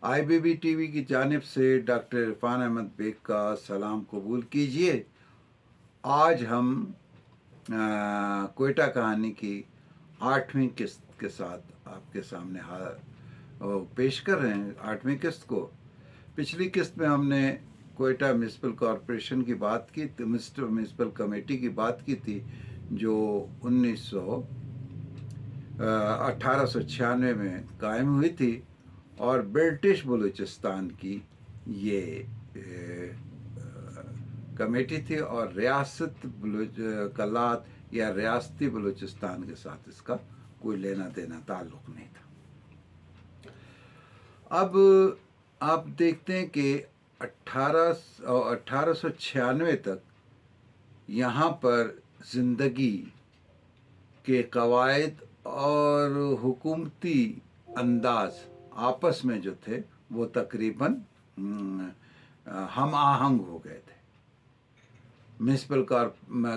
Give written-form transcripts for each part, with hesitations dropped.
IBB TV की जानिब से डॉक्टर इरफान अहमद बेग का सलाम कबूल कीजिए। आज हम कोयटा कहानी की 8वीं किस्त के साथ आपके सामने पेश कर रहे हैं। 8वीं किस्त को पिछली किस्त में हमने कोयटा म्यूनसिपल कॉरपोरेशन की बात की, म्यूनसिपल कमेटी की बात की थी, जो 1896 में कायम हुई थी और ब्रिटिश बलूचिस्तान की ये कमेटी थी और रियासत कलात या रियासती बलूचिस्तान के साथ इसका कोई लेना देना ताल्लुक़ नहीं था। अब आप देखते हैं कि 1896 तक यहाँ पर ज़िंदगी के कवायद और हुकूमती अंदाज आपस में जो थे वो तकरीबन हम आहंग हो गए थे। म्यूनसिपल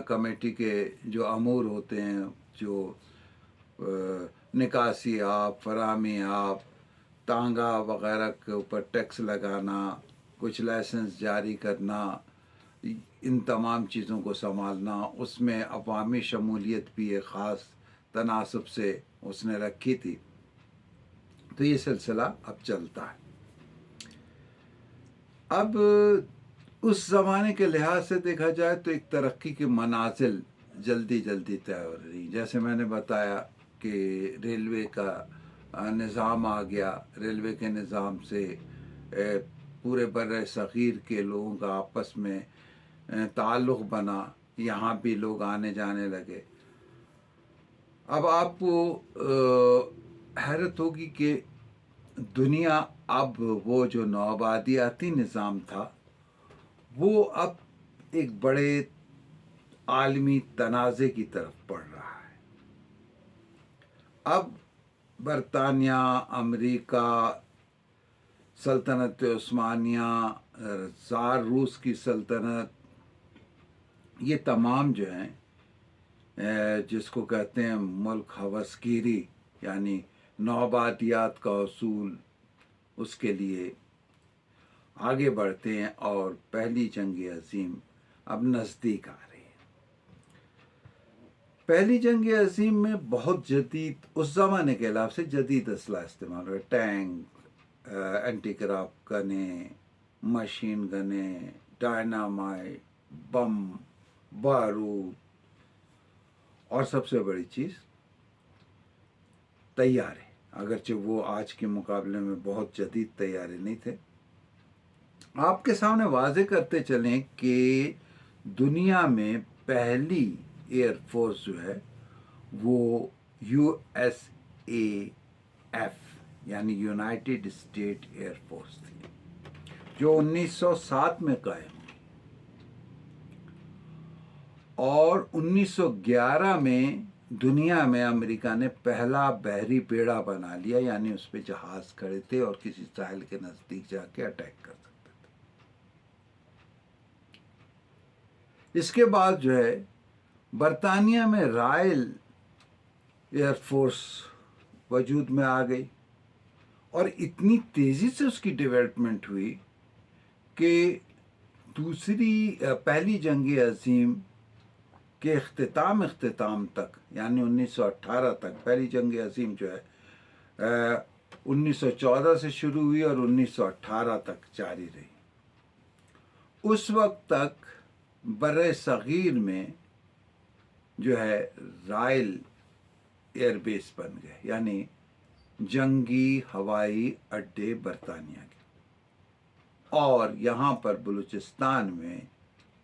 कमेटी के जो अमूर होते हैं, जो निकासी आप, फराहमी आप, तांगा वगैरह के ऊपर टैक्स लगाना, कुछ लाइसेंस जारी करना, इन तमाम चीज़ों को संभालना, उसमें अवामी शमूलियत भी एक ख़ास तनासब से उसने रखी थी। तो ये सिलसिला अब चलता है। अब उस ज़माने के लिहाज से देखा जाए तो एक तरक्की के मनाजिल जल्दी जल्दी तय हो रही। जैसे मैंने बताया कि रेलवे का निज़ाम आ गया। रेलवे के निज़ाम से पूरे बर्रे सग़ीर के लोगों का आपस में ताल्लुक़ बना, यहाँ भी लोग आने जाने लगे। अब आपको हैरत होगी कि दुनिया अब वो जो नौआबादियाती निज़ाम था वो अब एक बड़े आलमी तनाज़े की तरफ बढ़ रहा है। अब बरतानिया, अमेरिका, सल्तनत उस्मानिया, ज़ार रूस की सल्तनत, ये तमाम जो हैं जिसको कहते हैं मुल्क हवसगिरी यानी नौआबादियात का असूल, उसके लिए आगे बढ़ते हैं और पहली जंग अज़ीम अब नज़दीक आ रही है। पहली जंग अज़ीम में बहुत जदीद, उस ज़माने के हिसाब से जदीद असला इस्तेमाल हुआ। टैंक, एंटी क्राफ्ट गनें, मशीन गनें, डायनामाइट, बम, बारूद और सबसे बड़ी चीज़ तैयारे। अगरचे वो आज के मुकाबले में बहुत जदीद तैयारे नहीं थे। आपके सामने वाज़े करते चलें कि दुनिया में पहली एयरफोर्स जो है वो USAF यानी यूनाइटेड स्टेट एयरफोर्स थी, जो 1907 में कायम हुई और 1911 में दुनिया में अमेरिका ने पहला बहरी बेड़ा बना लिया, यानी उस पर जहाज़ खड़े थे और किसी साहिल के नज़दीक जाके अटैक कर सकते थे। इसके बाद जो है बरतानिया में रॉयल एयरफोर्स वजूद में आ गई और इतनी तेज़ी से उसकी डेवलपमेंट हुई कि पहली जंग अज़ीम के अख्तिताम तक, यानी 1918 तक, पहली जंग अज़ीम जो है 1914 से शुरू हुई और 1918 तक जारी रही। उस वक्त तक बर्रे सग़ीर में जो है रॉयल एयरबेस बन गए, यानी जंगी हवाई अड्डे बरतानिया के। और यहाँ पर बलूचिस्तान में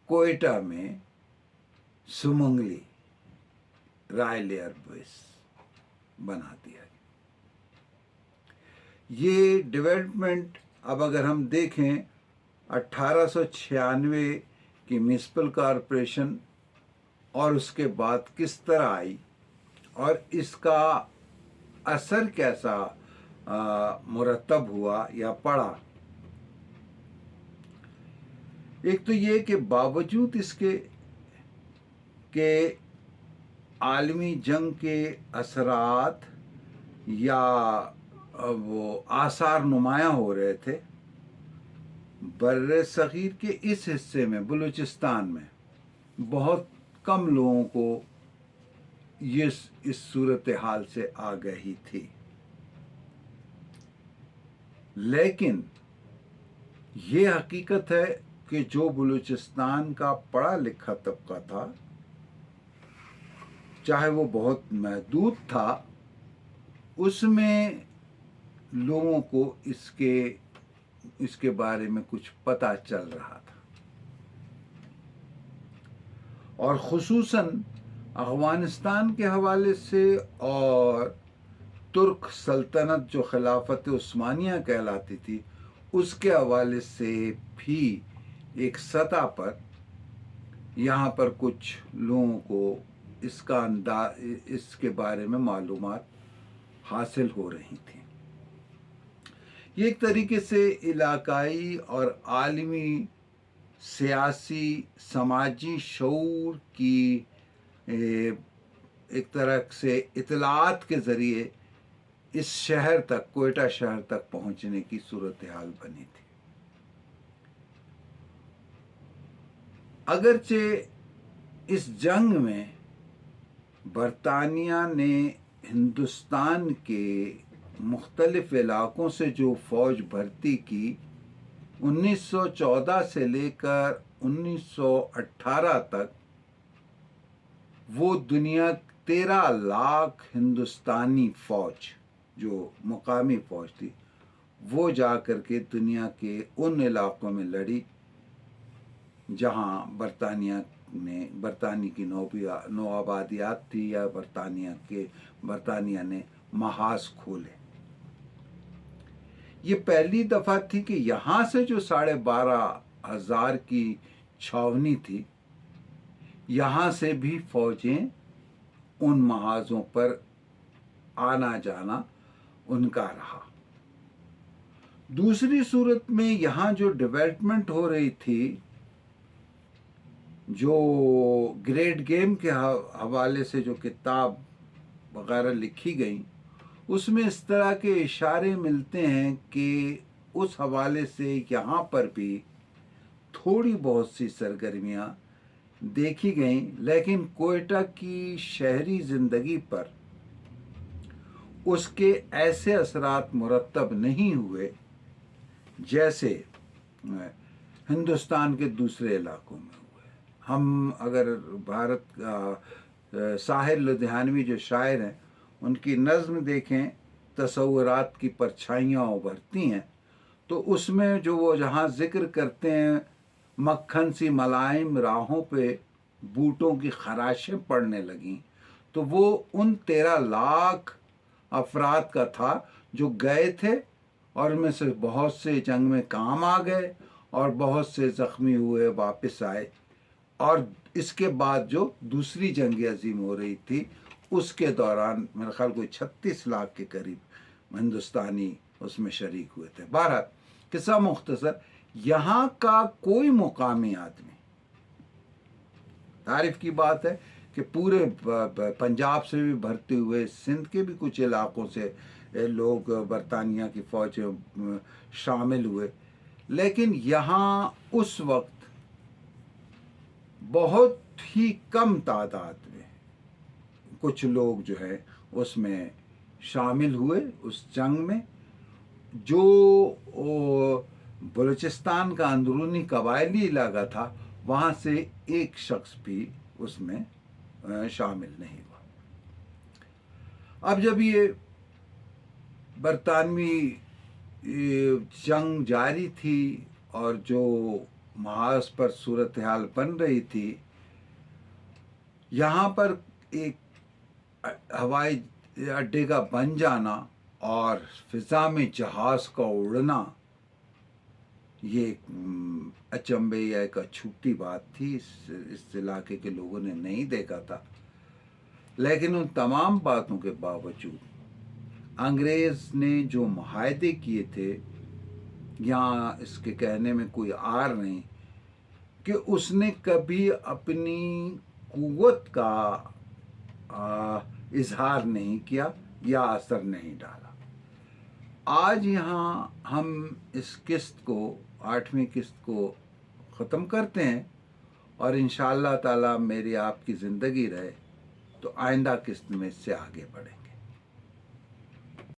कोयटा में सुमंगली रॉयल एयरबेस बना दिया। ये डेवलपमेंट अब अगर हम देखें 1896 की म्यूनसिपल कॉरपोरेशन और उसके बाद किस तरह आई और इसका असर कैसा मुरतब हुआ या पड़ा। एक तो ये कि बावजूद इसके के आलमी जंग के असरात या वो आसार नुमायां हो रहे थे। बर्र सग़ीर के इस हिस्से में, बलूचिस्तान में, बहुत कम लोगों को ये इस सूरत हाल से आगाही थी, लेकिन ये हकीकत है कि जो बलूचिस्तान का पढ़ा लिखा तबका था, चाहे वो बहुत महदूद था, उसमें लोगों को इसके बारे में कुछ पता चल रहा था। और ख़ुसूसन अफ़गानिस्तान के हवाले से और तुर्क सल्तनत जो खिलाफत उस्मानिया कहलाती थी, उसके हवाले से भी एक सतह पर यहाँ पर कुछ लोगों को इसके बारे में मालूमात हासिल हो रही थी। ये एक तरीके से इलाकाई और आलमी सियासी समाजी शऊर की एक तरह से इतलात के ज़रिए इस शहर तक, क्वेटा शहर तक पहुंचने की सूरत हाल बनी थी। अगरचे इस जंग में बरतानिया ने हिंदुस्तान के मुख्तलिफ इलाकों से जो फ़ौज भर्ती की, 1914 से लेकर 1918 तक वो दुनिया 13 लाख हिंदुस्तानी फ़ौज जो मुकामी फ़ौज थी, वो जा कर के दुनिया के उन इलाकों में लड़ी जहाँ बरतानी की नौआबादियात थी या बरतानिया ने महाज खोले। ये पहली दफ़ा थी कि यहाँ से जो 12,500 की छावनी थी, यहाँ से भी फ़ौजें उन महाज़ों पर आना जाना उनका रहा। दूसरी सूरत में यहाँ जो डेवलपमेंट हो रही थी, जो ग्रेट गेम के हवाले से जो किताब वगैरह लिखी गई, उसमें इस तरह के इशारे मिलते हैं कि उस हवाले से यहाँ पर भी थोड़ी बहुत सी सरगर्मियाँ देखी गईं, लेकिन क्वेटा की शहरी ज़िंदगी पर उसके ऐसे असरात मुरतब नहीं हुए जैसे हिंदुस्तान के दूसरे इलाकों में हुए। हम अगर भारत का साहिर लुधियानवी जो शायर हैं, उनकी नज़्म देखें, तसव्वुरात की परछाइयाँ उभरती हैं, तो उसमें जो वो जहाँ ज़िक्र करते हैं, मक्खन सी मलाइम राहों पे बूटों की खराशें पड़ने लगीं, तो वो उन 13 लाख अफराद का था जो गए थे, और उनमें से बहुत से जंग में काम आ गए और बहुत से ज़ख्मी हुए वापस आए। और इसके बाद जो दूसरी जंग अजीम हो रही थी, उसके दौरान मेरा ख्याल कोई 36 लाख के करीब हिंदुस्तानी उसमें शरीक हुए थे। बहरहाल किस्सा मुख्तसर, यहाँ का कोई मुकामी आदमी, तारीफ़ की बात है कि पूरे पंजाब से भी भरते हुए सिंध के भी कुछ इलाकों से लोग बरतानिया की फ़ौज शामिल हुए, लेकिन यहाँ उस वक्त बहुत ही कम तादाद में कुछ लोग जो है उसमें शामिल हुए उस जंग में। जो बलूचिस्तान का अंदरूनी कबायली इलाका था, वहाँ से एक शख्स भी उसमें शामिल नहीं हुआ। अब जब ये बरतानवी जंग जारी थी और जो महाज पर सूरत हाल बन रही थी, यहाँ पर एक हवाई अड्डे का बन जाना और फ़िज़ा में जहाज़ का उड़ना, ये अचंभे या एक अछूती बात थी। इस इलाके के लोगों ने नहीं देखा था, लेकिन उन तमाम बातों के बावजूद अंग्रेज़ ने जो मुआहदे किए थे, यहाँ इसके कहने में कोई आर नहीं कि उसने कभी अपनी कुव्वत का इजहार नहीं किया या असर नहीं डाला। آج یہاں ہم اس قسط کو 8ویں قسط کو ختم کرتے ہیں، اور انشاءاللہ تعالی میری آپ کی زندگی رہے تو آئندہ قسط میں اس سے آگے بڑھیں گے.